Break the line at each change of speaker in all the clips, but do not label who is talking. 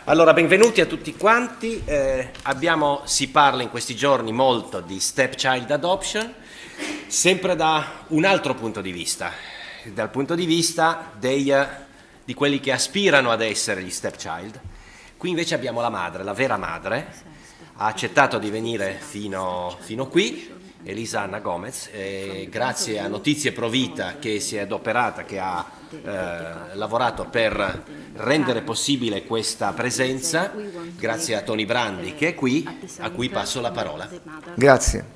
Allora, benvenuti a tutti quanti. Si parla in questi giorni molto di stepchild adoption, sempre da un altro punto di vista, dal punto di vista di quelli che aspirano ad essere gli stepchild. Qui invece abbiamo la madre, la vera madre, ha accettato di venire fino qui, Elisa Anna Gomez, grazie a Notizie Pro Vita che si è adoperata, che ha lavorato per rendere possibile questa presenza, grazie a Tony Brandi che è qui, a cui passo la parola.
Grazie.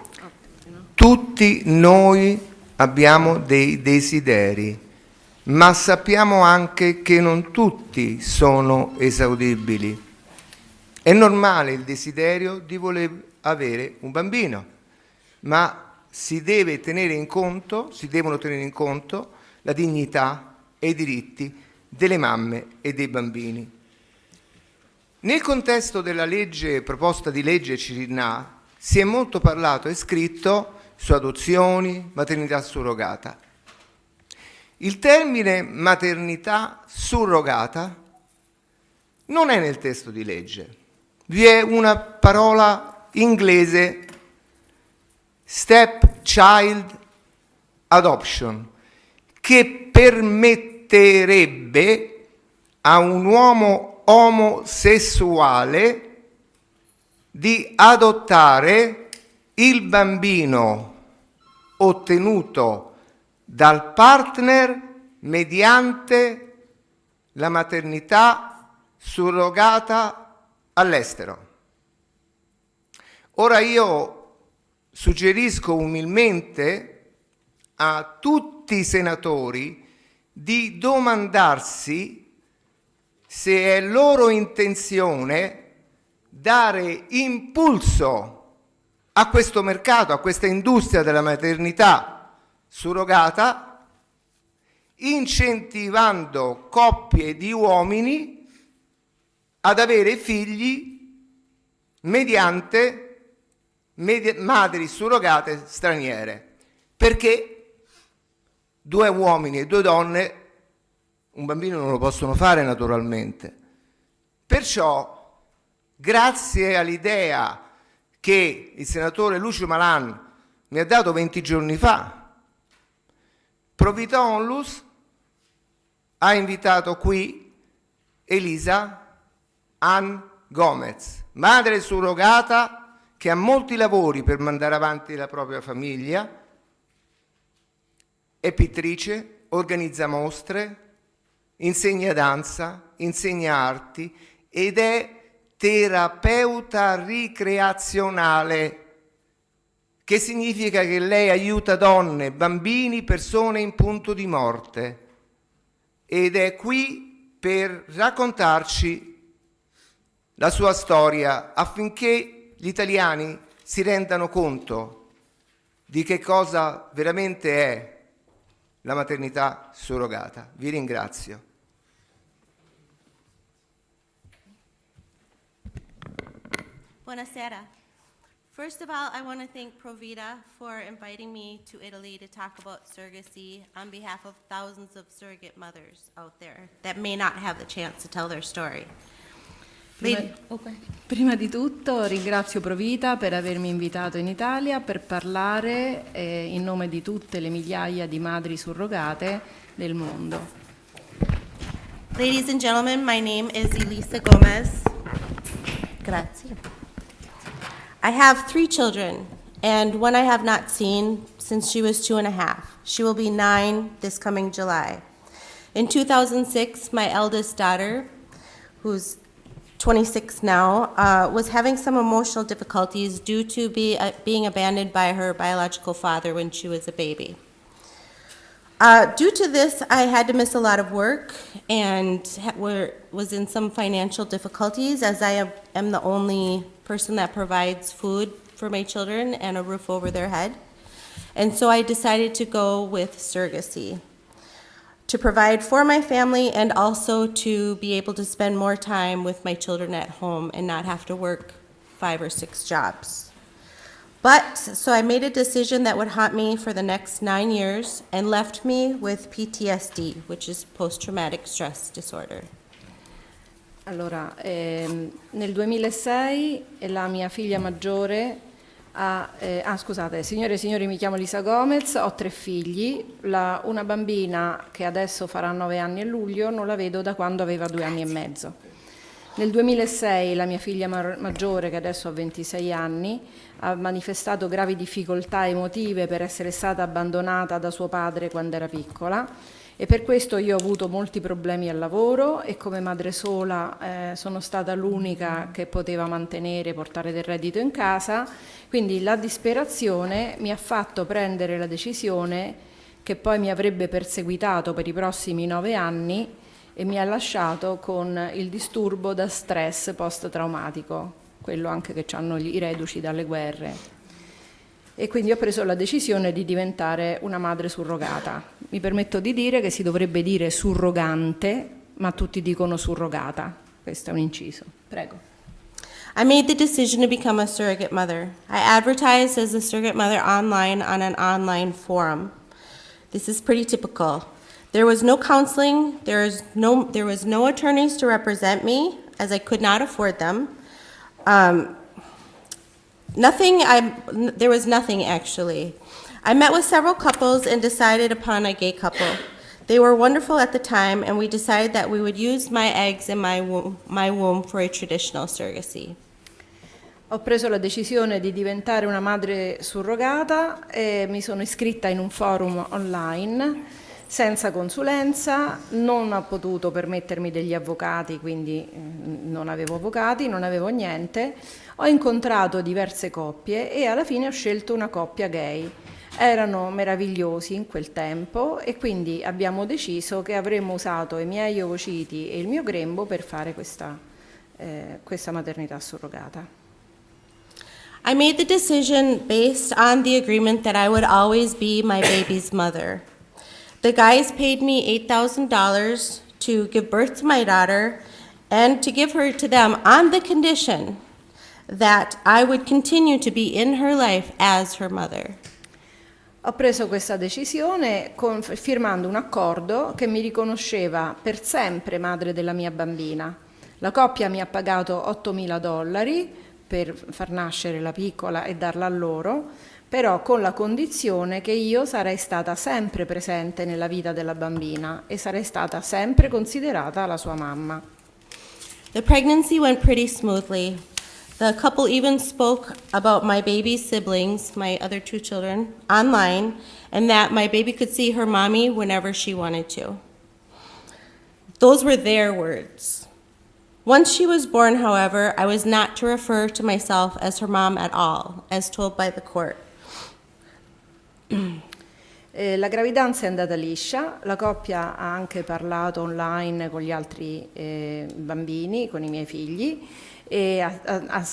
Tutti noi abbiamo dei desideri, ma sappiamo anche che non tutti sono esaudibili. È normale il desiderio di voler avere un bambino, ma si devono tenere in conto la dignità e i diritti delle mamme e dei bambini. Nel contesto della proposta di legge Cirinà si è molto parlato e scritto su adozioni, maternità surrogata. Il termine maternità surrogata non è nel testo di legge. Vi è una parola inglese, stepchild adoption, che permetterebbe a un uomo omosessuale di adottare il bambino ottenuto dal partner mediante la maternità surrogata all'estero. Ora io suggerisco umilmente a tutti i senatori di domandarsi se è loro intenzione dare impulso a questo mercato, a questa industria della maternità surrogata, incentivando coppie di uomini ad avere figli mediante madri surrogate straniere, perché 2 uomini e 2 donne un bambino non lo possono fare naturalmente. Perciò, grazie all'idea che il senatore Lucio Malan mi ha dato 20 giorni fa, Pro Vita Onlus ha invitato qui Elisa Anna Gomez, madre surrogata che ha molti lavori per mandare avanti la propria famiglia, è pittrice, organizza mostre, insegna danza, insegna arti ed è terapeuta ricreazionale, che significa che lei aiuta donne, bambini, persone in punto di morte, ed è qui per raccontarci la sua storia affinché gli italiani si rendano conto di che cosa veramente è la maternità surrogata. Vi ringrazio.
Buonasera. First of all, I want to thank Pro Vita for inviting me to Italy to talk about surrogacy on behalf of thousands of surrogate mothers out there that may not have the chance to tell their story.
Prima di tutto ringrazio Pro Vita per avermi invitato in Italia per parlare in nome di tutte le migliaia di madri surrogate del mondo.
Ladies and gentlemen, my name is Elisa Gomez. Grazie. I have 3 children, and one I have not seen since she was 2.5. She will be 9 this coming July. In 2006, my eldest daughter, who's 26 now, was having some emotional difficulties due to being abandoned by her biological father when she was a baby. Due to this, I had to miss a lot of work and was in some financial difficulties, as I am the only person that provides food for my children and a roof over their head. And so I decided to go with surrogacy, to provide for my family and also to be able to spend more time with my children at home and not have to work 5 or 6 jobs. So I made a decision that would haunt me for the next 9 years and left me with PTSD, which is post-traumatic stress disorder.
Allora, nel 2006 la mia figlia maggiore scusate, signore e signori, mi chiamo Elisa Gomez, ho 3 figli, una bambina che adesso farà 9 anni a luglio, non la vedo da quando aveva 2 anni e mezzo. Nel 2006 la mia figlia maggiore, che adesso ha 26 anni, ha manifestato gravi difficoltà emotive per essere stata abbandonata da suo padre quando era piccola, e per questo io ho avuto molti problemi al lavoro e come madre sola sono stata l'unica che poteva mantenere, portare del reddito in casa, quindi la disperazione mi ha fatto prendere la decisione che poi mi avrebbe perseguitato per i prossimi 9 anni e mi ha lasciato con il disturbo da stress post-traumatico, quello anche che hanno i reduci dalle guerre. E quindi ho preso la decisione di diventare una madre surrogata. Mi permetto di dire che si dovrebbe dire surrogante, ma tutti dicono surrogata. Questo è un inciso. Prego.
I made the decision to become a surrogate mother. I advertised as a surrogate mother online on an online forum. This is pretty typical. There was no counseling, there was no attorneys to represent me, as I could not afford them. There was nothing actually. I met with several couples and decided upon a gay couple. They were wonderful at the time, and we decided that we would use my eggs in my womb for a traditional surrogacy.
Ho preso la decisione di diventare una madre surrogata e mi sono iscritta in un forum online senza consulenza, non ho potuto permettermi degli avvocati, quindi non avevo avvocati, non avevo niente. Ho incontrato diverse coppie e alla fine ho scelto una coppia gay. Erano meravigliosi in quel tempo e quindi abbiamo deciso che avremmo usato i miei ovociti e il mio grembo per fare questa maternità surrogata.
I made the decision based on the agreement that I would always be my baby's mother. The guys paid me $8,000 to give birth to my daughter and to give her to them on the condition that I would continue to be in her life as her mother.
Ho preso questa decisione firmando un accordo che mi riconosceva per sempre madre della mia bambina. La coppia mi ha pagato $8.000 per far nascere la piccola e darla a loro, però con la condizione che io sarei stata sempre presente nella vita della bambina e sarei stata sempre considerata la sua mamma.
The pregnancy went pretty smoothly. The couple even spoke about my baby's siblings, my other 2 children, online, and that my baby could see her mommy whenever she wanted to. Those were their words. Once she was born, however, I was not to refer to myself as her mom at all, as told by the court.
La gravidanza è andata liscia, la coppia ha anche parlato online con gli altri bambini, con i miei figli, e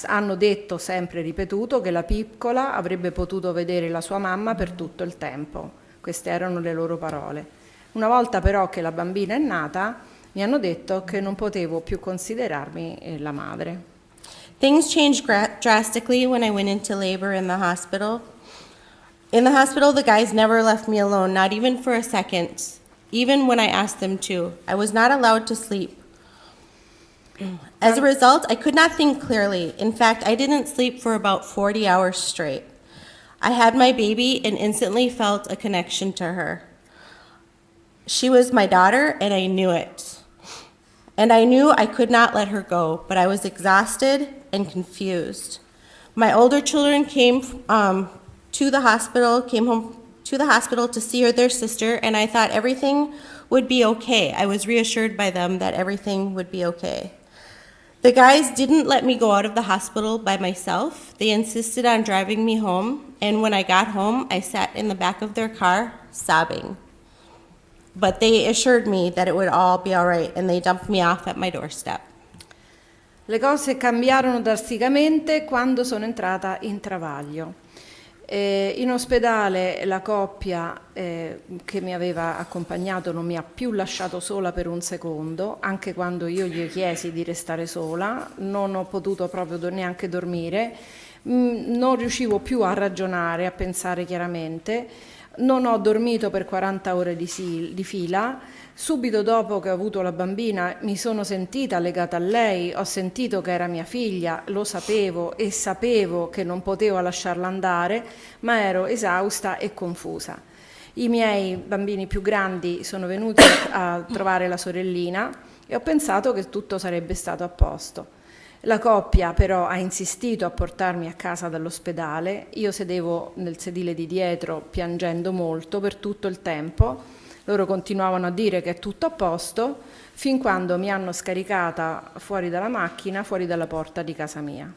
hanno detto, sempre ripetuto, che la piccola avrebbe potuto vedere la sua mamma per tutto il tempo. Queste erano le loro parole. Una volta però che la bambina è nata, mi hanno detto che non potevo più considerarmi la madre.
Things changed drastically when I went into labor in the hospital. In the hospital, the guys never left me alone, not even for a second, even when I asked them to. I was not allowed to sleep. As a result, I could not think clearly. In fact, I didn't sleep for about 40 hours straight. I had my baby and instantly felt a connection to her. She was my daughter, and I knew it. And I knew I could not let her go, but I was exhausted and confused. My older children came home to the hospital to see their sister, and I thought everything would be okay. I was reassured by them that everything would be okay. The guys didn't let me go out of the hospital by myself. They insisted on driving me home, and when I got home, I sat in the back of their car sobbing. But they assured me that it would all be all right, and they dumped me off at my doorstep.
Le cose cambiarono drasticamente quando sono entrata in travaglio. In ospedale la coppia che mi aveva accompagnato non mi ha più lasciato sola per un secondo, anche quando io gli chiesi di restare sola, non ho potuto proprio neanche dormire, non riuscivo più a ragionare, a pensare chiaramente. Non ho dormito per 40 ore di fila. Subito dopo che ho avuto la bambina mi sono sentita legata a lei, ho sentito che era mia figlia, lo sapevo e sapevo che non potevo lasciarla andare, ma ero esausta e confusa. I miei bambini più grandi sono venuti a trovare la sorellina e ho pensato che tutto sarebbe stato a posto. La coppia però ha insistito a portarmi a casa dall'ospedale, io sedevo nel sedile di dietro piangendo molto per tutto il tempo, loro continuavano a dire che è tutto a posto, fin quando mi hanno scaricata fuori dalla macchina, fuori dalla porta di casa mia.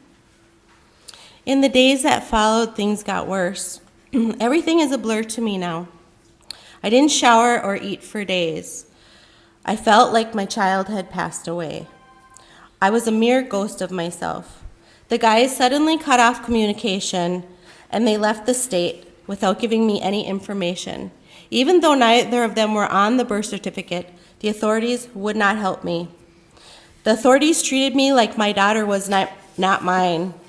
In the days that followed, things got worse. Everything is a blur to me now. I didn't shower or eat for days. I felt like my child had passed away. I was a mere ghost of myself. The guys suddenly cut off communication and they left the state without giving me any information. Even though neither of them were on the birth certificate, the authorities would not help me. The authorities treated me like my daughter was not mine.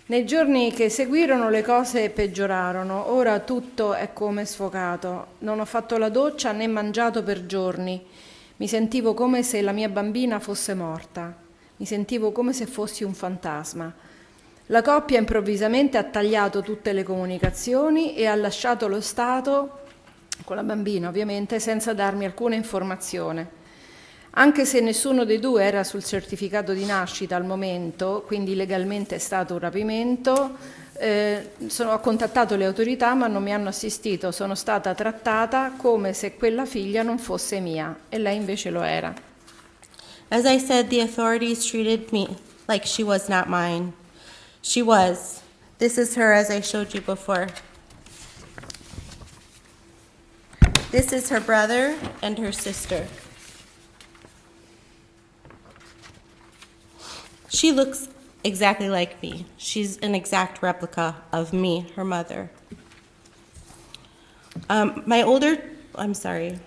Nei giorni che seguirono le cose peggiorarono, ora tutto è come sfocato. Non ho fatto la doccia né mangiato per giorni. Mi sentivo come se la mia bambina fosse morta. Mi sentivo come se fossi un fantasma. La coppia improvvisamente ha tagliato tutte le comunicazioni e ha lasciato lo Stato, con la bambina ovviamente, senza darmi alcuna informazione. Anche se nessuno dei due era sul certificato di nascita al momento, quindi legalmente è stato un rapimento, ho contattato le autorità ma non mi hanno assistito, sono stata trattata come se quella figlia non fosse mia e lei invece lo era.
As I said, the authorities treated me like she was not mine. She was. This is her as I showed you before. This is her brother and her sister. She looks exactly like me. She's an exact replica of me, her mother. I'm sorry.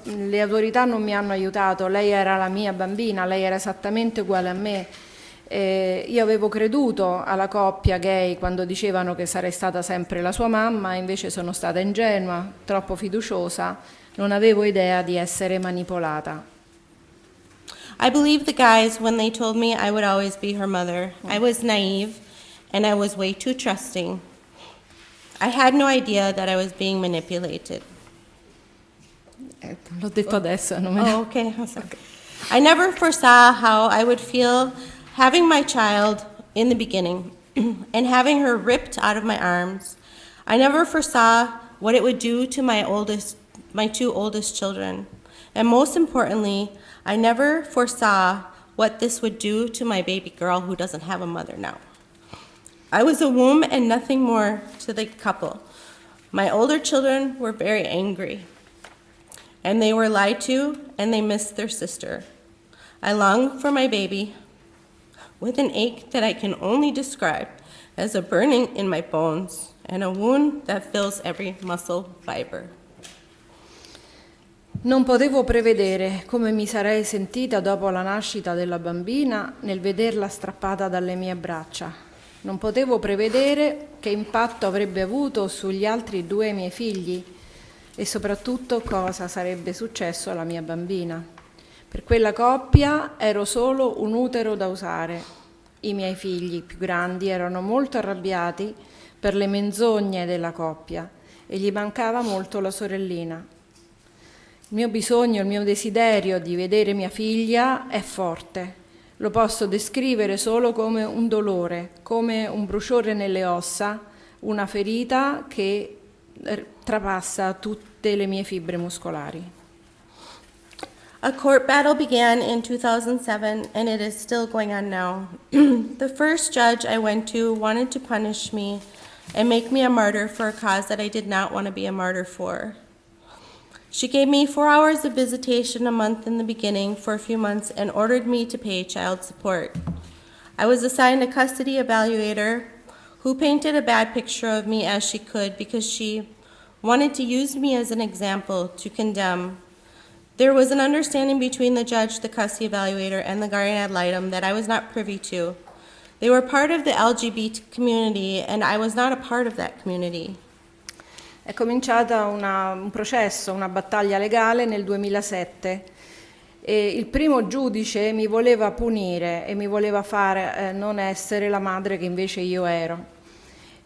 Le autorità non mi hanno aiutato, lei era la mia bambina, lei era esattamente uguale a me. Io avevo creduto alla coppia gay quando dicevano che sarei stata sempre la sua mamma, invece sono stata ingenua, troppo fiduciosa, non avevo idea di essere manipolata.
I believed the guys when they told me I would always be her mother. I was naive and I was way too trusting. I had no idea that I was being manipulated.
L'ho detto adesso.
Okay. I never foresaw how I would feel having my child in the beginning and having her ripped out of my arms. I never foresaw what it would do to my two oldest children. And most importantly, I never foresaw what this would do to my baby girl who doesn't have a mother now. I was a womb and nothing more to the couple. My older children were very angry, and they were lied to, and they missed their sister. I longed for my baby with an ache that I can only describe as a burning in my bones and a wound that fills every muscle fiber.
Non potevo prevedere come mi sarei sentita dopo la nascita della bambina nel vederla strappata dalle mie braccia. Non potevo prevedere che impatto avrebbe avuto sugli altri due miei figli e soprattutto cosa sarebbe successo alla mia bambina. Per quella coppia ero solo un utero da usare. I miei figli più grandi erano molto arrabbiati per le menzogne della coppia e gli mancava molto la sorellina. Il mio bisogno, il mio desiderio di vedere mia figlia è forte. Lo posso descrivere solo come un dolore, come un bruciore nelle ossa, una ferita che trapassa tutte le mie fibre muscolari.
A court battle began in 2007 and it is still going on now. The first judge I went to wanted to punish me and make me a martyr for a cause that I did not want to be a martyr for. She gave me 4 hours of visitation a month in the beginning for a few months and ordered me to pay child support. I was assigned a custody evaluator who painted a bad picture of me as she could because she wanted to use me as an example to condemn There was an understanding between the judge, the custody evaluator, and the guardian ad litem that I was not privy to. They were part of the LGBT community, and I was not a part of that community.
È cominciata un processo, una battaglia legale nel 2007 e il primo giudice mi voleva punire e mi voleva fare non essere la madre che invece io ero.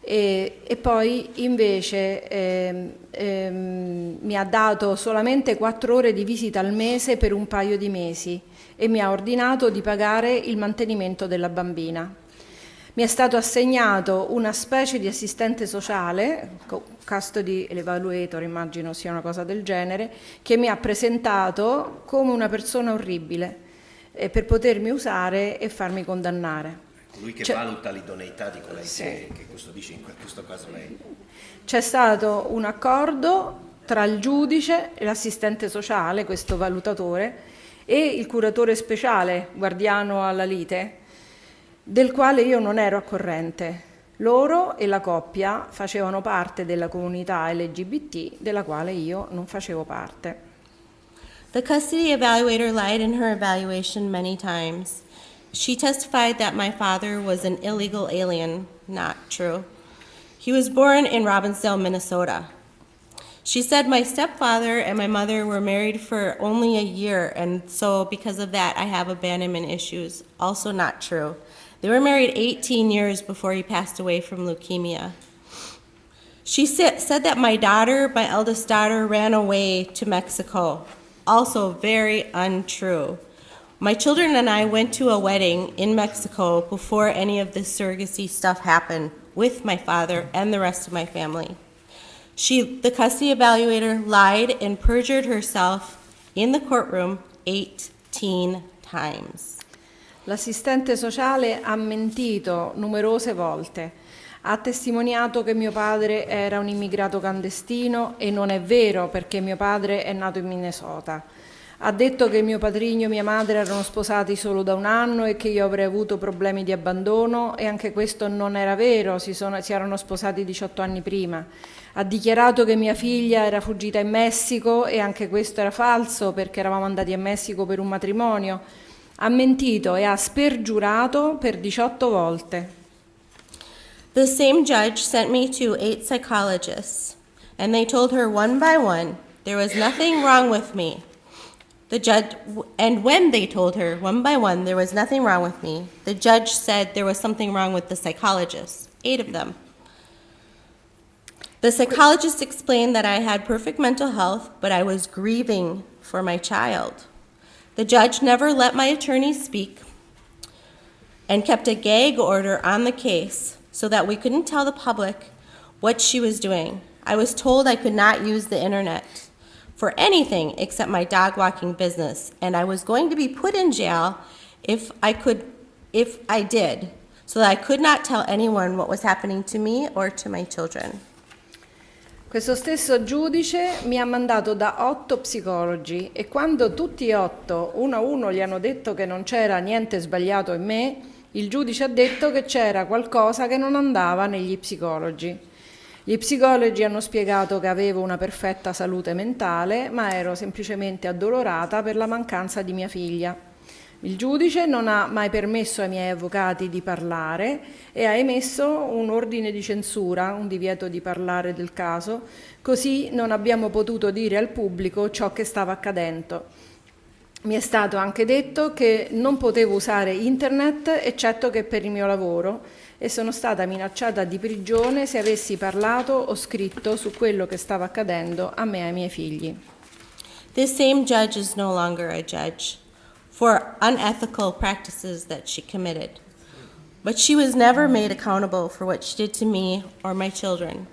E poi invece mi ha dato solamente 4 ore di visita al mese per un paio di mesi e mi ha ordinato di pagare il mantenimento della bambina. Mi è stato assegnato una specie di assistente sociale, custody evaluator, immagino sia una cosa del genere, che mi ha presentato come una persona orribile per potermi usare e farmi condannare.
Colui che valuta l'idoneità di colei che custodisce, in questo caso lei.
C'è stato un accordo tra il giudice e l'assistente sociale, questo valutatore, e il curatore speciale, guardiano alla lite, del quale io non ero a corrente. Loro e la coppia facevano parte della comunità LGBT, della quale io non facevo parte.
The custody evaluator lied in her evaluation many times. She testified that my father was an illegal alien. Not true. He was born in Robbinsdale, Minnesota. She said my stepfather and my mother were married for only a year, and so because of that, I have abandonment issues. Also not true. They were married 18 years before he passed away from leukemia. She said that my eldest daughter, ran away to Mexico. Also very untrue. My children and I went to a wedding in Mexico before any of this surrogacy stuff happened with my father and the rest of my family. The custody evaluator lied and perjured herself in the courtroom 18 times.
L'assistente sociale ha mentito numerose volte. Ha testimoniato che mio padre era un immigrato clandestino e non è vero perché mio padre è nato in Minnesota. Ha detto che mio padrigno e mia madre erano sposati solo da 1 anno e che io avrei avuto problemi di abbandono e anche questo non era vero, si erano sposati 18 anni prima. Ha dichiarato che mia figlia era fuggita in Messico e anche questo era falso perché eravamo andati a Messico per un matrimonio. Ha mentito e ha spergiurato per 18 volte.
The same judge sent me to 8 psychologists, and they told her one by one there was nothing wrong with me. And when they told her one by one there was nothing wrong with me, the judge said there was something wrong with the psychologists, 8 of them. The psychologist explained that I had perfect mental health, but I was grieving for my child. The judge never let my attorney speak and kept a gag order on the case so that we couldn't tell the public what she was doing. I was told I could not use the internet for anything except my dog walking business, and I was going to be put in jail if I did, so that I could not tell anyone what was happening to me or to my children.
Questo stesso giudice mi ha mandato da 8 psicologi e quando tutti e 8, uno a uno, gli hanno detto che non c'era niente sbagliato in me, il giudice ha detto che c'era qualcosa che non andava negli psicologi. Gli psicologi hanno spiegato che avevo una perfetta salute mentale, ma ero semplicemente addolorata per la mancanza di mia figlia. Il giudice non ha mai permesso ai miei avvocati di parlare e ha emesso un ordine di censura, un divieto di parlare del caso, così non abbiamo potuto dire al pubblico ciò che stava accadendo. Mi è stato anche detto che non potevo usare internet eccetto che per il mio lavoro e sono stata minacciata di prigione se avessi parlato o scritto su quello che stava accadendo a me e ai miei figli.
This same judge is no longer a judge for unethical practices that she committed, but she was never made accountable for what she did to me or my children.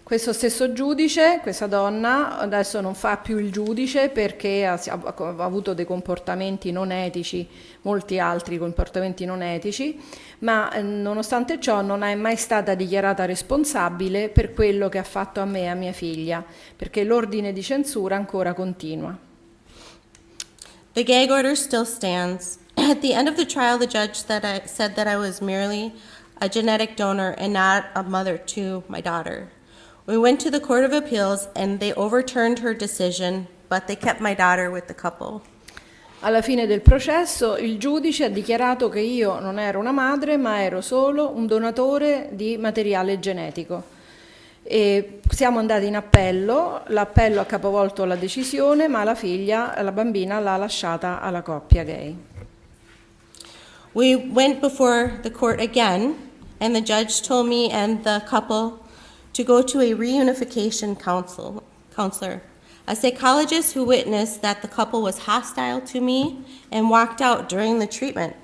Questo stesso giudice, questa donna, adesso non fa più il giudice perché ha avuto dei comportamenti non etici, molti altri comportamenti non etici, ma nonostante ciò non è mai stata dichiarata responsabile per quello che ha fatto a me e a mia figlia, perché l'ordine di censura ancora continua.
The gag order still stands. At the end of the trial, the judge said that I was merely a genetic donor and not a mother to my daughter. We went to the Court of Appeals and they overturned her decision but they kept my daughter with the couple.
Alla fine del processo il giudice ha dichiarato che io non ero una madre, ma ero solo un donatore di materiale genetico. E siamo andati in appello, l'appello ha capovolto la decisione, ma la bambina l'ha lasciata alla coppia gay.
We went before the court again, and the judge told me and the couple to go to a reunification counselor, a psychologist who witnessed that the couple was hostile to me and walked out during the treatment,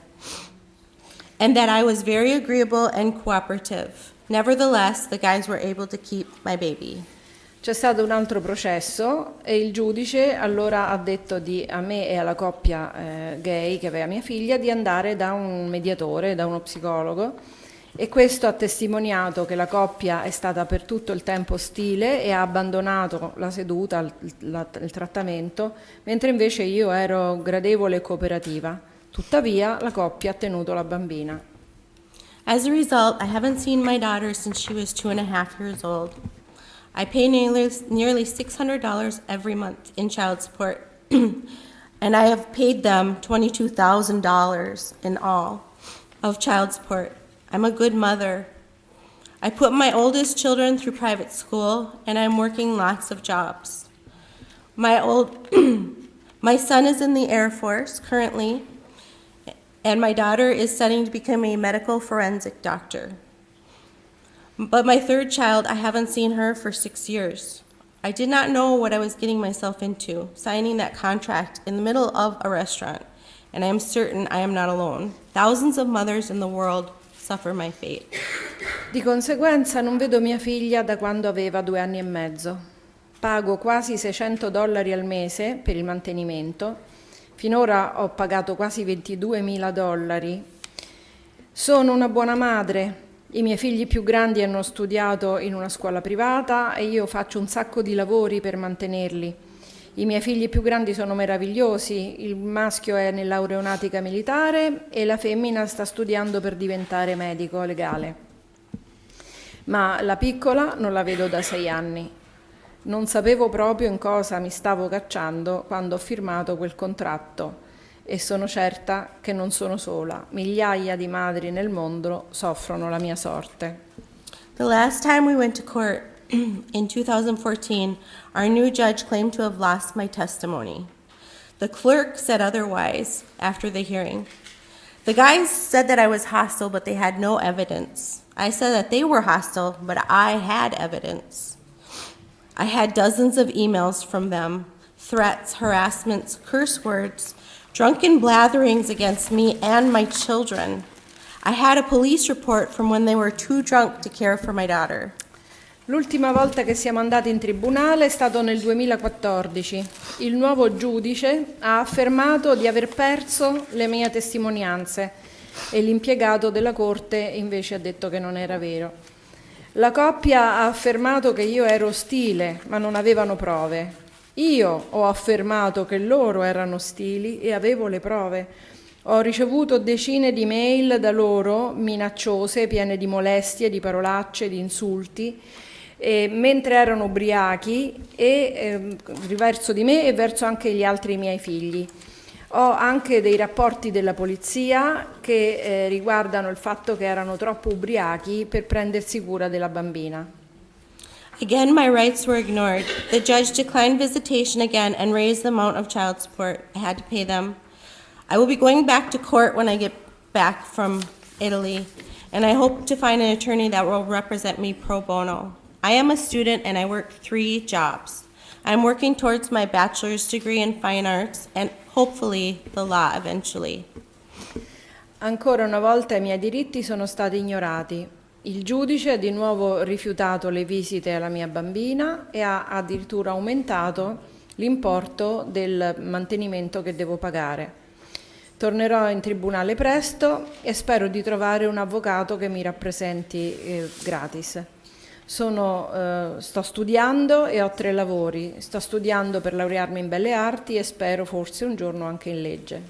and that I was very agreeable and cooperative. Nevertheless, the guys were able to keep my baby.
C'è stato un altro processo e il giudice allora ha detto a me e alla coppia gay che aveva mia figlia di andare da un mediatore, da uno psicologo, e questo ha testimoniato che la coppia è stata per tutto il tempo ostile e ha abbandonato la seduta, il trattamento, mentre invece io ero gradevole e cooperativa. Tuttavia la coppia ha tenuto la bambina.
As a result, I haven't seen my daughter since she was 2.5 years old. I pay nearly $600 every month in child support, and I have paid them $22,000 in all of child support. I'm a good mother. I put my oldest children through private school, and I'm working lots of jobs. My son is in the Air Force currently, and my daughter is studying to become a medical forensic doctor. But my third child, I haven't seen her for 6 years. I did not know what I was getting myself into, signing that contract in the middle of a restaurant, and I am certain I am not alone. Thousands of mothers in the world suffer my fate.
Di conseguenza non vedo mia figlia da quando aveva 2 anni e mezzo. Pago quasi $600 al mese per il mantenimento. Finora ho pagato quasi $22.000. Sono una buona madre. I miei figli più grandi hanno studiato in una scuola privata e io faccio un sacco di lavori per mantenerli. I miei figli più grandi sono meravigliosi, il maschio è nell'aeronautica militare e la femmina sta studiando per diventare medico legale. Ma la piccola non la vedo da 6 anni. Non sapevo proprio in cosa mi stavo cacciando quando ho firmato quel contratto. E sono certa che non sono sola. Migliaia di madri nel mondo soffrono la mia sorte.
The last time we went to court, in 2014, our new judge claimed to have lost my testimony. The clerk said otherwise after the hearing. The guys said that I was hostile, but they had no evidence. I said that they were hostile, but I had evidence. I had dozens of emails from them, threats, harassments, curse words, drunken blatherings against me and my children. I had a police report from when they were too drunk to care for my daughter.
L'ultima volta che siamo andati in tribunale è stato nel 2014. Il nuovo giudice ha affermato di aver perso le mie testimonianze e l'impiegato della corte invece ha detto che non era vero. La coppia ha affermato che io ero ostile, ma non avevano prove. Io ho affermato che loro erano ostili e avevo le prove. Ho ricevuto decine di mail da loro minacciose, piene di molestie, di parolacce, di insulti, mentre erano ubriachi verso di me e verso anche gli altri miei figli. Ho anche dei rapporti della polizia che riguardano il fatto che erano troppo ubriachi per prendersi cura della bambina.
Again, my rights were ignored. The judge declined visitation again and raised the amount of child support I had to pay them. I will be going back to court when I get back from Italy, and I hope to find an attorney that will represent me pro bono. I am a student and I work 3 jobs. I'm working towards my bachelor's degree in fine arts and hopefully the law eventually.
Ancora una volta i miei diritti sono stati ignorati. Il giudice ha di nuovo rifiutato le visite alla mia bambina e ha addirittura aumentato l'importo del mantenimento che devo pagare. Tornerò in tribunale presto e spero di trovare un avvocato che mi rappresenti gratis. Sto studiando e ho 3 lavori. Sto studiando per laurearmi in belle arti e spero forse un giorno anche in legge.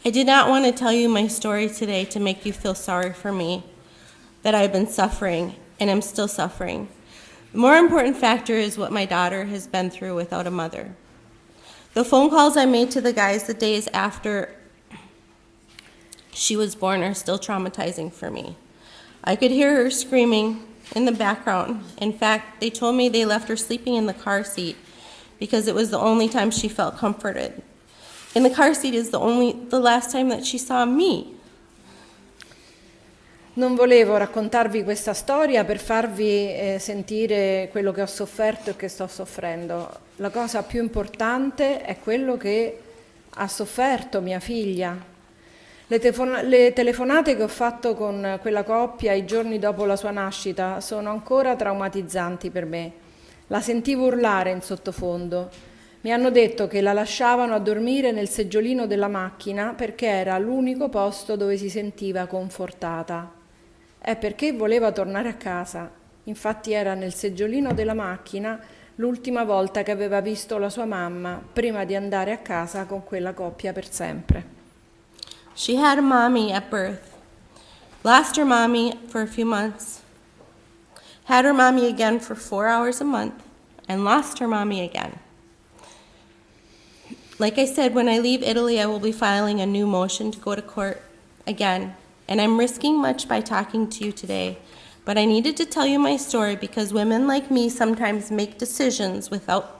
I did not want to tell you my story today to make you feel sorry for me, that I've been suffering and am still suffering. The more important factor is what my daughter has been through without a mother. The phone calls I made to the guys the days after she was born are still traumatizing for me. I could hear her screaming in the background. In fact, they told me they left her sleeping in the car seat because it was the only time she felt comforted. In the car seat is the last time that she saw me.
Non volevo raccontarvi questa storia per farvi sentire quello che ho sofferto e che sto soffrendo. La cosa più importante è quello che ha sofferto mia figlia. Le telefonate che ho fatto con quella coppia i giorni dopo la sua nascita sono ancora traumatizzanti per me. La sentivo urlare in sottofondo. Mi hanno detto che la lasciavano a dormire nel seggiolino della macchina perché era l'unico posto dove si sentiva confortata. È perché voleva tornare a casa. Infatti era nel seggiolino della macchina l'ultima volta che aveva visto la sua mamma prima di andare a casa con quella coppia per sempre.
She had a mommy at birth, lost her mommy for a few months, had her mommy again for 4 hours a month, and lost her mommy again. Like I said, when I leave Italy, I will be filing a new motion to go to court again, and I'm risking much by talking to you today, but I needed to tell you my story because women like me sometimes make decisions without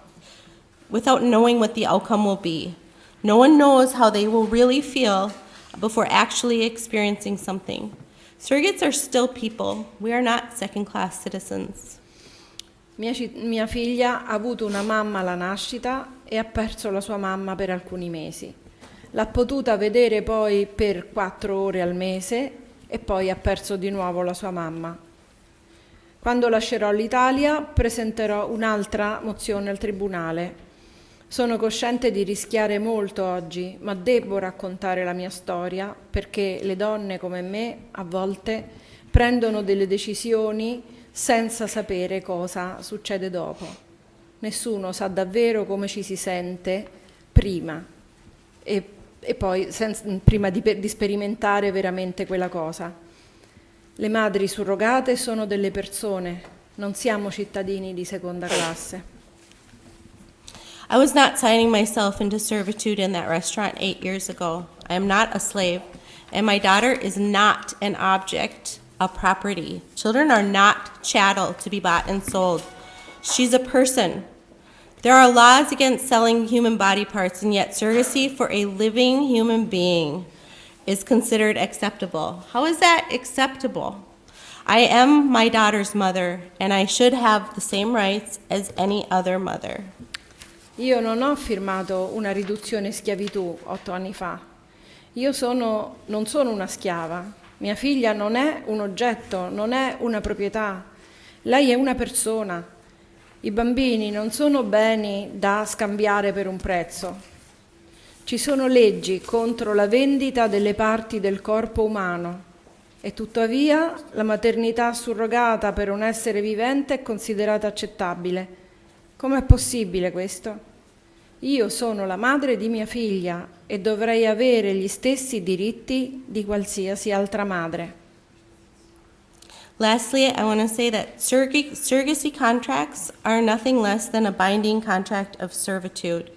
knowing what the outcome will be. No one knows how they will really feel before actually experiencing something. Surrogates are still people. We are not second-class citizens.
Mia figlia ha avuto una mamma alla nascita e ha perso la sua mamma per alcuni mesi. L'ha potuta vedere poi per 4 ore al mese e poi ha perso di nuovo la sua mamma. Quando lascerò l'Italia presenterò un'altra mozione al tribunale. Sono cosciente di rischiare molto oggi, ma devo raccontare la mia storia perché le donne come me a volte prendono delle decisioni senza sapere cosa succede dopo. Nessuno sa davvero come ci si sente prima e poi prima di sperimentare veramente quella cosa. Le madri surrogate sono delle persone, non siamo cittadini di seconda classe.
I was not signing myself into servitude in that restaurant 8 years ago. I am not a slave, and my daughter is not an object of property. Children are not chattel to be bought and sold. She's a person. There are laws against selling human body parts, and yet surrogacy for a living human being is considered acceptable. How is that acceptable? I am my daughter's mother, and I should have the same rights as any other mother.
Io non ho firmato una riduzione in schiavitù 8 anni fa. Io non sono una schiava. Mia figlia non è un oggetto, non è una proprietà. Lei è una persona. I bambini non sono beni da scambiare per un prezzo. Ci sono leggi contro la vendita delle parti del corpo umano e tuttavia la maternità surrogata per un essere vivente è considerata accettabile. Com'è possibile questo? Io sono la madre di mia figlia e dovrei avere gli stessi diritti di qualsiasi altra madre.
Lastly, I want to say that surrogacy contracts are nothing less than a binding contract of servitude,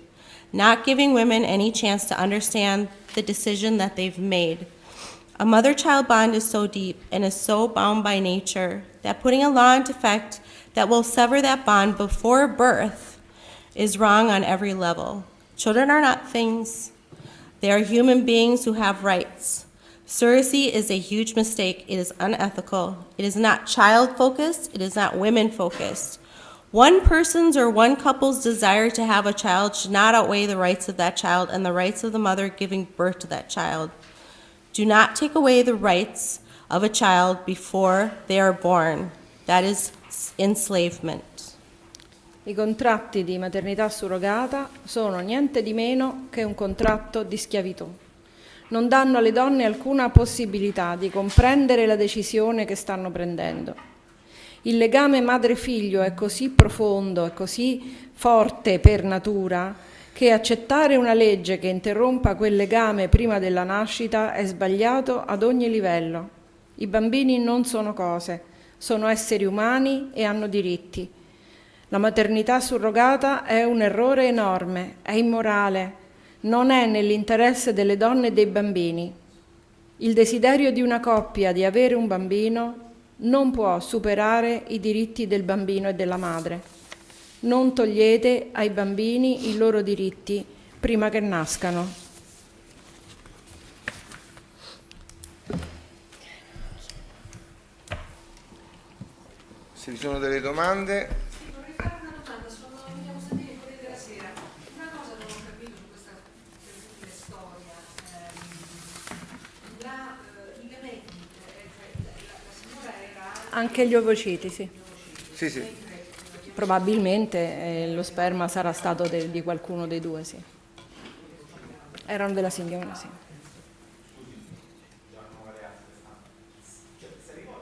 not giving women any chance to understand the decision that they've made. A mother-child bond is so deep and is so bound by nature that putting a law into effect that will sever that bond before birth is wrong on every level. Children are not things. They are human beings who have rights. Surrogacy is a huge mistake. It is unethical. It is not child-focused. It is not women-focused. One person's or one couple's desire to have a child should not outweigh the rights of that child and the rights of the mother giving birth to that child. Do not take away the rights of a child before they are born. That is enslavement.
I contratti di maternità surrogata sono niente di meno che un contratto di schiavitù. Non danno alle donne alcuna possibilità di comprendere la decisione che stanno prendendo. Il legame madre-figlio è così profondo e così forte per natura che accettare una legge che interrompa quel legame prima della nascita è sbagliato ad ogni livello. I bambini non sono cose, sono esseri umani e hanno diritti. La maternità surrogata è un errore enorme, è immorale, non è nell'interesse delle donne e dei bambini. Il desiderio di una coppia di avere un bambino non può superare i diritti del bambino e della madre. Non togliete ai bambini i loro diritti prima che nascano.
Se ci sono delle domande.
Vorrei fare una domanda, andiamo sentire il Corriere della Sera. Una cosa non ho capito su questa terribile storia. Il la signora era...
Anche gli ovociti, sì.
Sì, sì.
Probabilmente lo sperma sarà stato di qualcuno dei due, sì. Erano della signora, sì.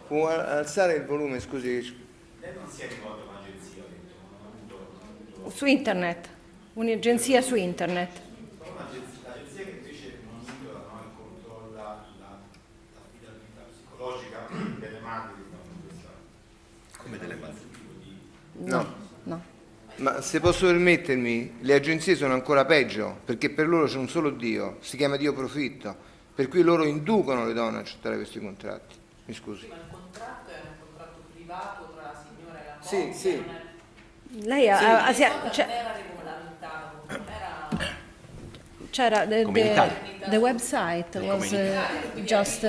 Può alzare il volume, scusi?
Lei non si è rivolto a un'agenzia, ha detto, non ha avuto...
Su internet, un'agenzia su internet.
L'agenzia che invece monitora, no, e controlla l'affidabilità psicologica delle madri,
Come delle madri?
No.
No.
Ma se posso permettermi, le agenzie sono ancora peggio, perché per loro c'è un solo Dio, si chiama Dio profitto, per cui loro inducono le donne a accettare questi contratti. Mi scusi.
Ma il contratto è un contratto privato tra la signora e la
Sì,
coppia,
sì.
non è...
Lei
non era regolamentato, non era...
c'era
Come in Italia.
the website was just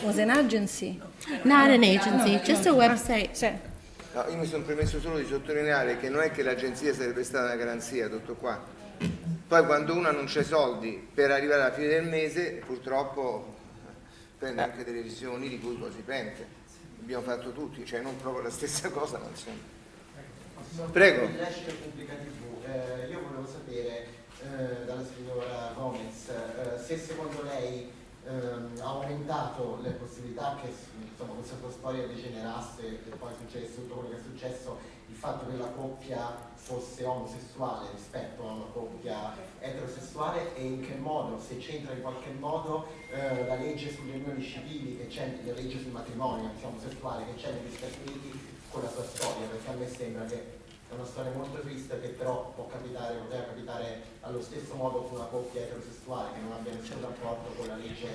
was an agency.
Not an agency, just a website.
Sì.
No, io mi sono permesso solo di sottolineare che non è che l'agenzia sarebbe stata una garanzia, tutto qua. Poi quando uno non c'è soldi per arrivare alla fine del mese, purtroppo prende anche delle decisioni di cui poi si pente. Abbiamo fatto tutti, cioè non proprio la stessa cosa, ma insomma. Prego.
Pubblica TV. Io volevo sapere dalla signora Gomez se secondo lei ha aumentato le possibilità che insomma, questa sua storia degenerasse e poi succedesse tutto quello che è successo, il fatto che la coppia fosse omosessuale rispetto a una coppia eterosessuale, e in che modo, se c'entra in qualche modo la legge sulle unioni civili, che c'è la legge sul matrimonio omosessuale che c'è negli Stati Uniti, con la sua storia, perché a me sembra che è una storia molto triste, che però poteva capitare allo stesso modo con una coppia eterosessuale che non abbia nessun rapporto con la legge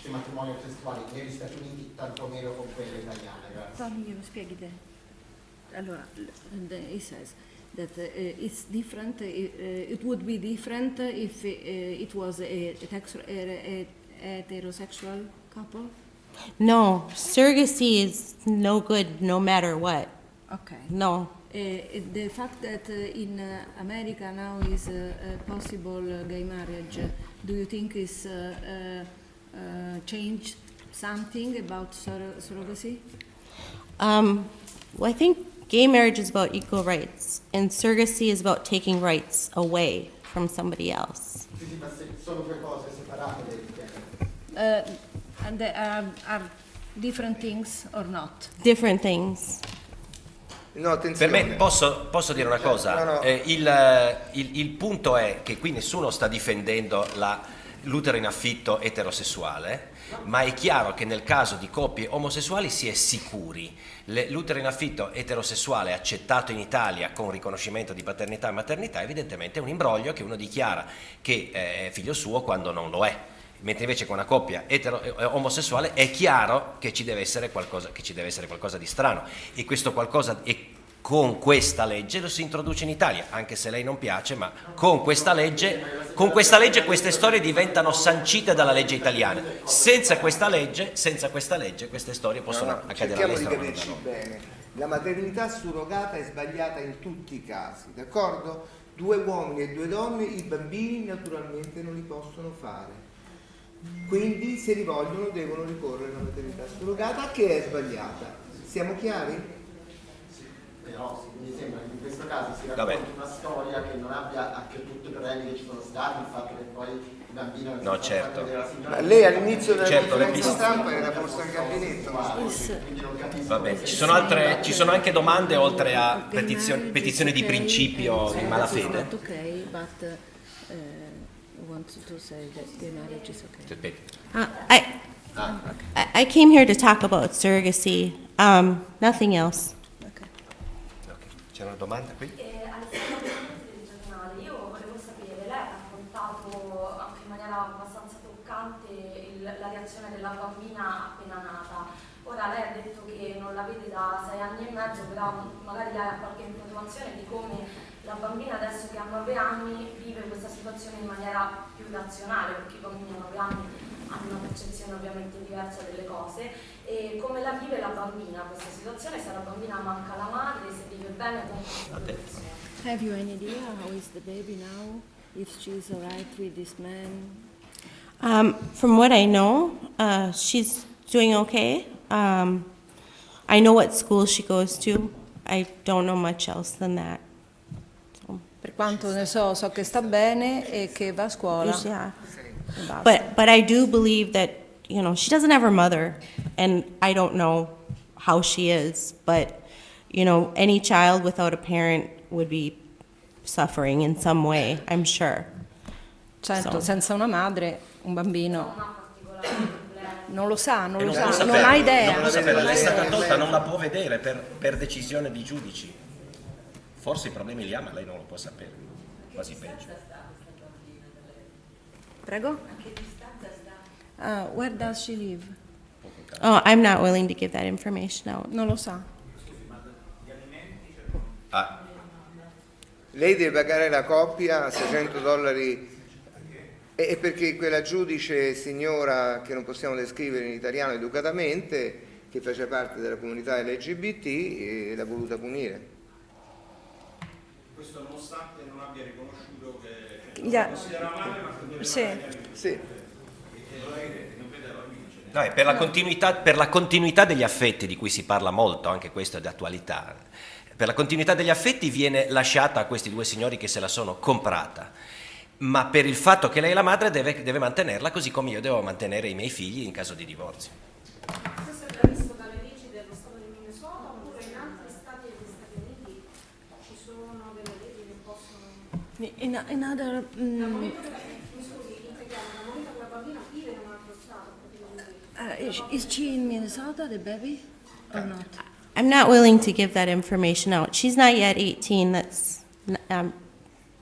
sui matrimoni omosessuali negli Stati Uniti, tantomeno con quella italiana. Grazie.
Tony, glielo spieghi te. Allora, he says that it's different, it would be different if it was a heterosexual couple?
No, surrogacy is no good no matter what.
Okay.
No.
The fact that in America now is possible gay marriage, do you think is changed something about surrogacy?
Well, I think gay marriage is about equal rights, and surrogacy is about taking rights away from somebody else.
Sì, sì, ma sono due cose separate le richieste.
And they are different things or not?
Different things.
No,
Per
attenzione.
me, posso dire una cosa?
No, no.
Il punto è che qui nessuno sta difendendo l'utero in affitto eterosessuale, ma è chiaro che nel caso di coppie omosessuali si è sicuri. L'utero in affitto eterosessuale accettato in Italia con riconoscimento di paternità e maternità evidentemente è un imbroglio che uno dichiara che è figlio suo quando non lo è. Mentre invece con una coppia omosessuale è chiaro che ci deve essere qualcosa di strano, e questo qualcosa, e con questa legge lo si introduce in Italia, anche se a lei non piace, ma con questa legge queste storie diventano sancite dalla legge italiana. Senza questa legge queste storie possono accadere
cerchiamo
all'estero.
di
ma non da
capirci
noi.
bene. La maternità surrogata è sbagliata in tutti i casi, d'accordo? 2 uomini e 2 donne, i bambini naturalmente non li possono fare. Quindi se li vogliono devono ricorrere alla maternità surrogata, che è sbagliata. Siamo chiari?
Però mi sembra che in questo caso si
Vabbè.
racconti una storia che non abbia a che tutti i problemi che ci sono stati, il fatto che poi il bambino non
No,
si
certo.
possa vedere la signora.
Ma lei all'inizio della
Certo, le
conferenza
piste-
stampa era forse al gabinetto, mi scusi.
Quindi non capisco.
Va bene,
perché-
ci sono anche domande oltre a petizioni di principio di malafede.
Okay, but want to say that gay marriage is okay.
Aspetta.
I came here to talk about surrogacy. Nothing else.
Okay.
C'è una domanda qui?
Alessandra del giornale, io volevo sapere, lei ha raccontato anche in maniera abbastanza toccante la reazione della bambina appena nata. Ora lei ha detto che non la vede da 6 anni e mezzo, però magari lei ha qualche informazione di come la bambina adesso che ha 9 anni vive questa situazione in maniera più razionale, perché i bambini a 9 anni hanno una percezione ovviamente diversa delle cose. E come la vive la bambina questa situazione, se la bambina manca la madre, se vive bene con questa situazione.
Have you any idea how is the baby now? If she's alright with this man?
From what I know, she's doing okay. I know what school she goes to. I don't know much else than that. So,
Per quanto ne so che sta bene e che va a scuola.
yeah.
E basta.
But I do believe that, you know, she doesn't have her mother, and I don't know how she is, but, you know, any child without a parent would be suffering in some way, I'm sure.
Certo,
So.
senza una madre, un bambino non lo sa, non lo
E
sa,
può
non
saperlo,
ha idea.
non può saperlo, lei è stata
idea.
tolta, non la può vedere per decisione di giudici. Forse i problemi li ha, ma lei non lo può sapere. Quasi peggio.
Prego? Where does she live?
Oh, I'm not willing to give that information out.
Non lo sa.
Ah,
Lei deve pagare la coppia $600 e perché quella giudice signora che non possiamo descrivere in italiano educatamente, che faceva parte della comunità LGBT, l'ha voluta punire.
Questo nonostante non abbia riconosciuto che
Gli ha-
non considera madre, ma che
Sì.
Sì.
no, è per la continuità degli affetti di cui si parla molto, anche questo è d'attualità. Per la continuità degli affetti viene lasciata a questi due signori che se la sono comprata, ma per il fatto che lei è la madre deve mantenerla, così come io devo mantenere i miei figli in caso di divorzio.
Questo è previsto dalle leggi dello Stato di Minnesota oppure in altri stati degli Stati Uniti ci sono delle leggi che possono...
In other,
Dal momento che, mi scusi, integriamo, dal momento che la bambina vive in un altro Stato, praticamente.
is she in Minnesota, the baby, or not?
I'm not willing to give that information out. She's not yet 18.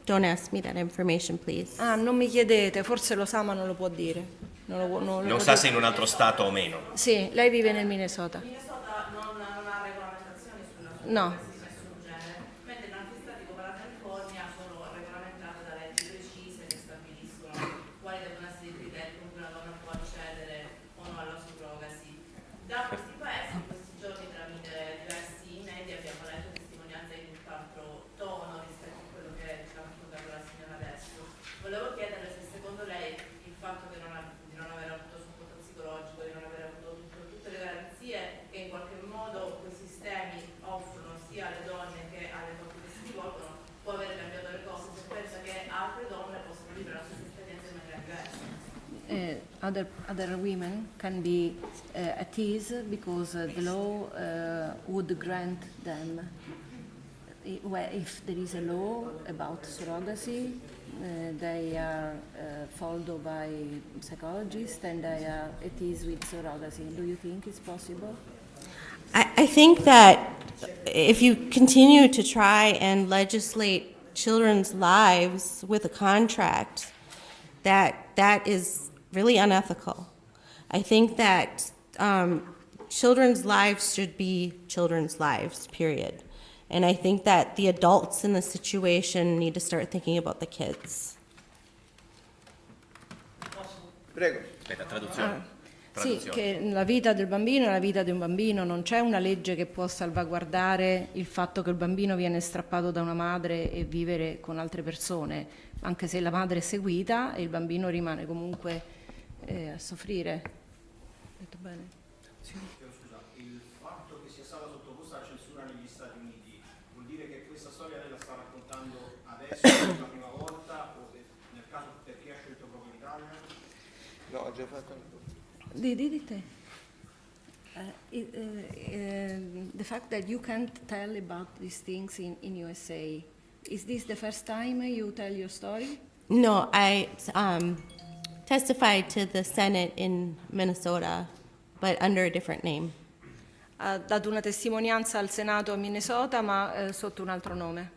Don't ask me that information, please.
Ah, non mi chiedete, forse lo sa ma non lo può dire. Non
Non sa se in un altro stato o meno.
Sì, lei vive nel Minnesota.
Minnesota non ha regolamentazioni sulla
No.
sul genere, mentre in altri stati come la California sono regolamentate da leggi precise che stabiliscono quali devono essere i criteri con cui una donna può accedere o no alla surrogasi. Da questi paesi, in questi giorni tramite diversi media abbiamo letto testimonianze di tutt'altro tono rispetto a quello che ci ha raccontato la signora adesso. Volevo chiederle se secondo lei il fatto di non aver avuto supporto psicologico, di non aver avuto tutte le garanzie che in qualche modo quei sistemi offrono sia alle donne che alle coppie che si rivolgono può aver cambiato le cose, se pensa che altre donne possono vivere la stessa esperienza in maniera diversa.
Other women can be at ease because the law would grant them, if there is a law about surrogacy, they are followed by psychologists and they are at ease with surrogacy. Do you think it's possible?
I think that if you continue to try and legislate children's lives with a contract, that is really unethical. I think that children's lives should be children's lives, period. And I think that the adults in the situation need to start thinking about the kids.
Prego.
Aspetta, traduzione.
Sì, che la vita del bambino è la vita di un bambino, non c'è una legge che può salvaguardare il fatto che il bambino viene strappato da una madre e vivere con altre persone, anche se la madre è seguita e il bambino rimane comunque a soffrire. Detto bene?
Scusa, il fatto che sia stata sottoposta a censura negli Stati Uniti vuol dire che questa storia lei la sta raccontando adesso per la prima volta o nel caso perché ha scelto proprio l'Italia?
No, ho già fatto un po'.
Dite. The fact that you can't tell about these things in USA, is this the first time you tell your story?
No, I testified to the Senate in Minnesota, but under a different name.
ha dato una testimonianza al Senato a Minnesota, ma sotto un altro nome.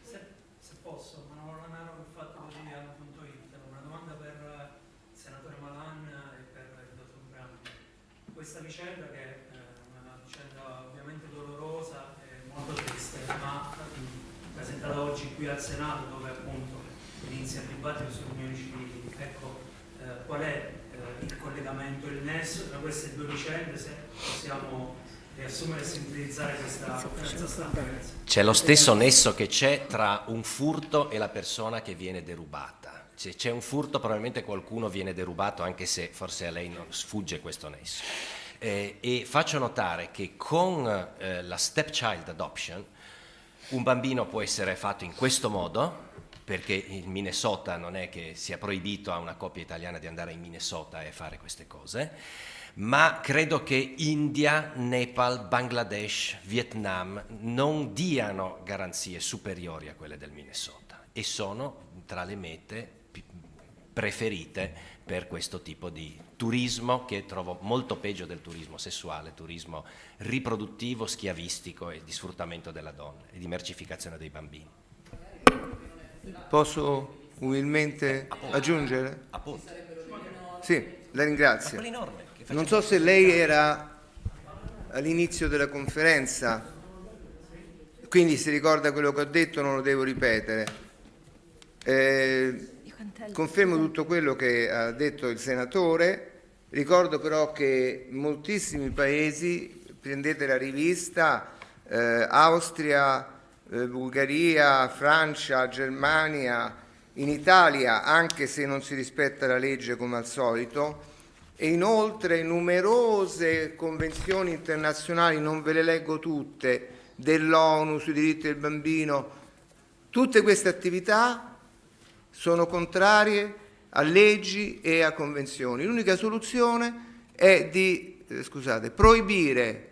Se posso, ma non ero il fatto così al punto it, una domanda per il senatore Malan e per il dottor Grandi. Questa vicenda, che è una vicenda ovviamente dolorosa e molto triste, ma presentata oggi qui al Senato, dove appunto inizia il dibattito sulle unioni civili, ecco, qual è il collegamento, il nesso tra queste due vicende, se possiamo riassumere e sintetizzare questa conferenza stampa?
C'è lo stesso nesso che c'è tra un furto e la persona che viene derubata. Se c'è un furto, probabilmente qualcuno viene derubato, anche se forse a lei non sfugge questo nesso. E faccio notare che con la stepchild adoption un bambino può essere fatto in questo modo, perché in Minnesota non è che sia proibito a una coppia italiana di andare in Minnesota e fare queste cose, ma credo che India, Nepal, Bangladesh, Vietnam non diano garanzie superiori a quelle del Minnesota e sono tra le mete preferite per questo tipo di turismo, che trovo molto peggio del turismo sessuale, turismo riproduttivo, schiavistico e di sfruttamento della donna e di mercificazione dei bambini.
Posso umilmente aggiungere?
Appunto.
Sì, la ringrazio.
Ma enorme, che
Non so se lei era all'inizio della conferenza, quindi si ricorda quello che ho detto, non lo devo ripetere. Confermo tutto quello che ha detto il senatore, ricordo però che moltissimi paesi, prendete la rivista, Austria, Bulgaria, Francia, Germania, in Italia, anche se non si rispetta la legge come al solito, e inoltre numerose convenzioni internazionali, non ve le leggo tutte, dell'ONU sui diritti del bambino, tutte queste attività sono contrarie a leggi e a convenzioni. L'unica soluzione è di proibire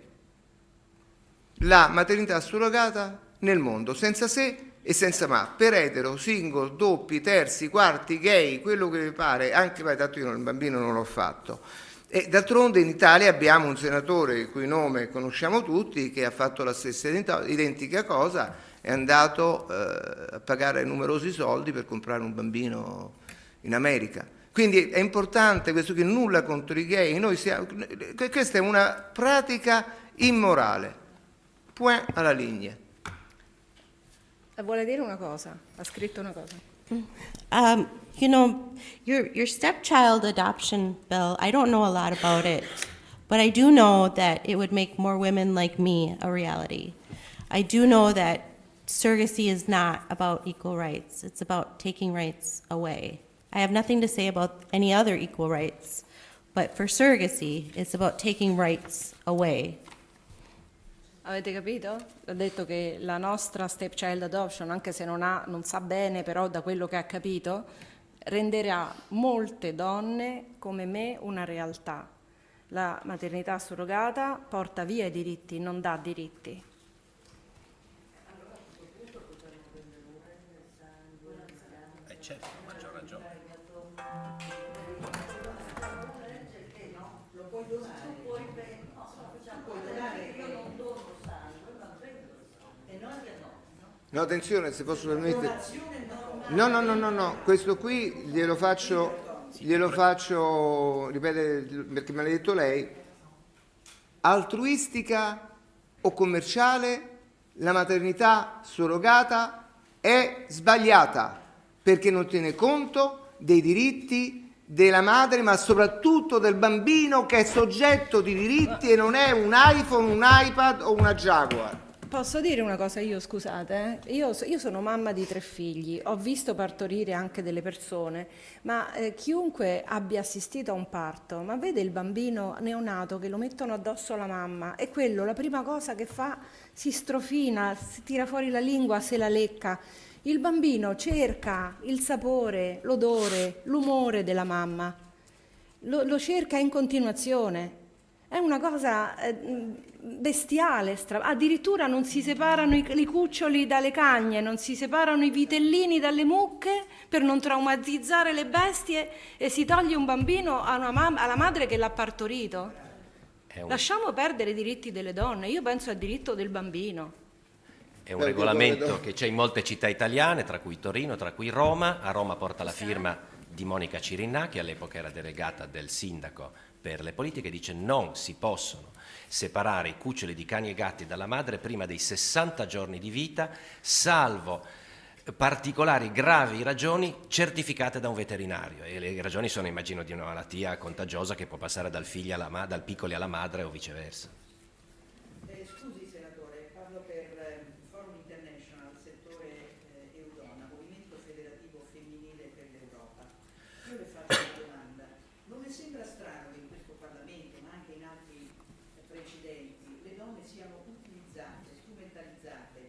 la maternità surrogata nel mondo, senza se e senza ma, per etero, single, doppi, terzi, quarti, gay, quello che vi pare, anche tanto io il bambino non l'ho fatto. E d'altronde in Italia abbiamo un senatore il cui nome conosciamo tutti, che ha fatto la stessa identica cosa, è andato a pagare numerosi soldi per comprare un bambino in America. Quindi è importante questo, che nulla contro i gay, questa è una pratica immorale. Point alla linea.
Vuole dire una cosa? Ha scritto una cosa.
You know, your stepchild adoption bill, I don't know a lot about it, but I do know that it would make more women like me a reality. I do know that surrogacy is not about equal rights. It's about taking rights away. I have nothing to say about any other equal rights, but for surrogacy, it's about taking rights away.
Avete capito? Ho detto che la nostra stepchild adoption, anche se non sa bene, però da quello che ha capito, renderà molte donne come me una realtà. La maternità surrogata porta via i diritti, non dà diritti.
Certo, maggior ragione.
Lo puoi donare, puoi donare, io non dono sangue, ma prendo e non
No, attenzione, se posso permettere. No, questo qui glielo faccio, ripetere perché me l'ha detto lei, altruistica o commerciale, la maternità surrogata è sbagliata perché non tiene conto dei diritti della madre, ma soprattutto del bambino, che è soggetto di diritti e non è un iPhone, un iPad o una Jaguar.
Posso dire una cosa io, scusate? Io sono mamma di 3 figli, ho visto partorire anche delle persone, ma chiunque abbia assistito a un parto, ma vede il bambino neonato che lo mettono addosso alla mamma e quello la prima cosa che fa si strofina, si tira fuori la lingua, se la lecca. Il bambino cerca il sapore, l'odore, l'umore della mamma, lo cerca in continuazione. È una cosa bestiale, addirittura non si separano i cuccioli dalle cagne, non si separano i vitellini dalle mucche per non traumatizzare le bestie, e si toglie un bambino alla madre che l'ha partorito. Lasciamo perdere i diritti delle donne, io penso al diritto del bambino.
È un regolamento che c'è in molte città italiane, tra cui Torino, tra cui Roma. A Roma porta la firma di Monica Cirinnà, che all'epoca era delegata del sindaco per le politiche, dice non si possono separare i cuccioli di cani e gatti dalla madre prima dei 60 giorni di vita, salvo particolari gravi ragioni certificate da un veterinario, e le ragioni sono, immagino, di una malattia contagiosa che può passare dal piccolo alla madre o viceversa.
Scusi senatore, parlo per Forum International, settore Eudonna, Movimento Federativo Femminile per l'Europa. Io le faccio una domanda: non le sembra strano che in questo Parlamento, ma anche in altri precedenti, le donne siano utilizzate, strumentalizzate,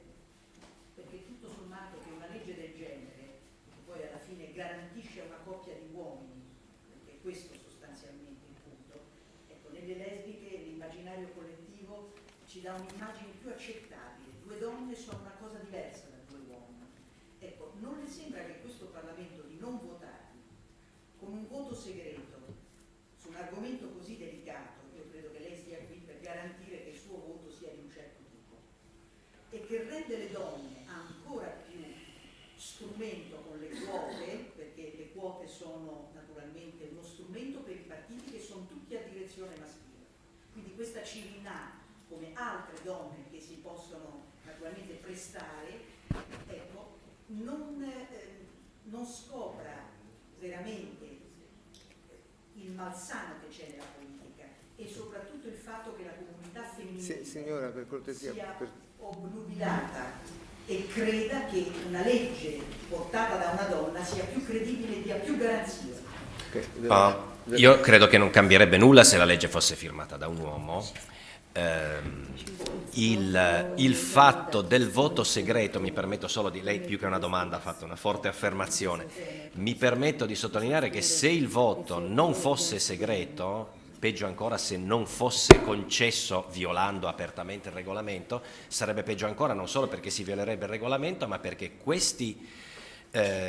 perché tutto sommato che una legge del genere, che poi alla fine garantisce una coppia di uomini, perché questo sostanzialmente il punto, ecco, nelle lesbiche l'immaginario collettivo ci dà un'immagine più accettabile, due donne sono una cosa diversa da due uomini. Ecco, non le sembra che questo Parlamento di non votare con un voto segreto su un argomento così delicato, io credo che lei stia qui per garantire che il suo voto sia di un certo tipo, e che rende le donne ancora più strumento con le quote, perché le quote sono naturalmente uno strumento per i partiti che sono tutti a direzione maschile. Quindi questa Cirinnà, come altre donne che si possono naturalmente prestare, ecco, non scopra veramente il malsano che c'è nella politica, e soprattutto il fatto che la comunità femminile
signora, per cortesia,
sia obnubilata e creda che una legge portata da una donna sia più credibile e dia più garanzie.
Io credo che non cambierebbe nulla se la legge fosse firmata da un uomo. Il fatto del voto segreto, mi permetto solo di, lei più che una domanda ha fatto una forte affermazione, mi permetto di sottolineare che se il voto non fosse segreto, peggio ancora se non fosse concesso violando apertamente il regolamento, sarebbe peggio ancora, non solo perché si violerebbe il regolamento, ma perché questi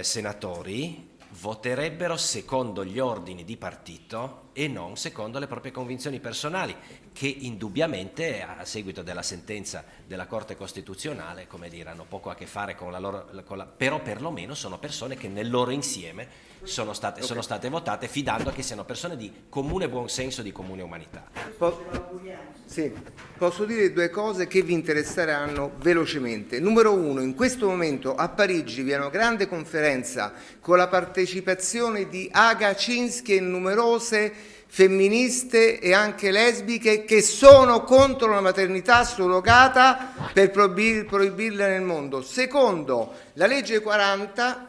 senatori voterebbero secondo gli ordini di partito e non secondo le proprie convinzioni personali, che indubbiamente a seguito della sentenza della Corte Costituzionale, come dire, hanno poco a che fare con la loro, però perlomeno sono persone che nel loro insieme sono state votate fidando che siano persone di comune buon senso, di comune umanità.
Sì, posso dire due cose che vi interesseranno velocemente. Numero uno, in questo momento a Parigi vi è una grande conferenza con la partecipazione di Aga Cinski e numerose femministe e anche lesbiche che sono contro la maternità surrogata per proibirla nel mondo. Secondo, la legge 40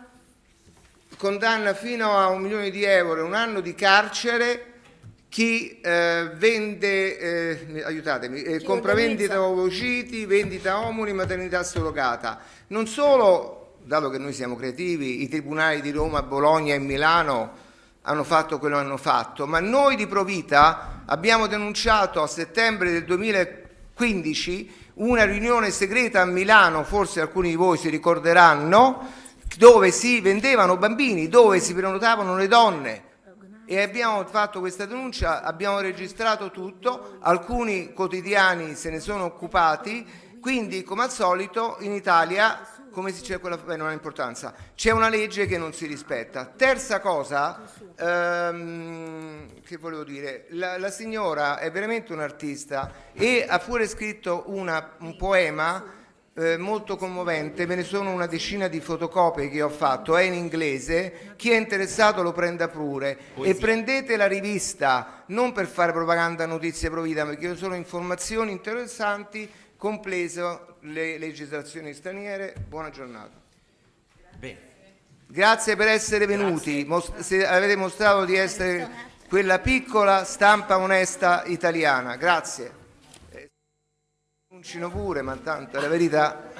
condanna fino a 1 milione di euro e 1 anno di carcere chi vende, compravendita ovociti, vendita omuli, maternità surrogata. Non solo, dato che noi siamo creativi, i tribunali di Roma, Bologna e Milano hanno fatto quello che hanno fatto, ma noi di Provita abbiamo denunciato a settembre del 2015 una riunione segreta a Milano, forse alcuni di voi si ricorderanno, dove si vendevano bambini, dove si prenotavano le donne, e abbiamo fatto questa denuncia, abbiamo registrato tutto, alcuni quotidiani se ne sono occupati, quindi come al solito in Italia, come si c'è quella, non ha importanza, c'è una legge che non si rispetta. Terza cosa, che volevo dire, la signora è veramente un'artista e ha pure scritto un poema molto commovente, ve ne sono una decina di fotocopie che ho fatto, è in inglese, chi è interessato lo prenda pure. Poesia. E prendete la rivista non per fare propaganda notizie Provita, perché sono informazioni interessanti, compreso le legislazioni straniere. Buona giornata.
Bene.
Grazie per essere venuti, se avete mostrato di essere quella piccola stampa onesta italiana. Grazie. Denuncino pure, ma tanto è la verità.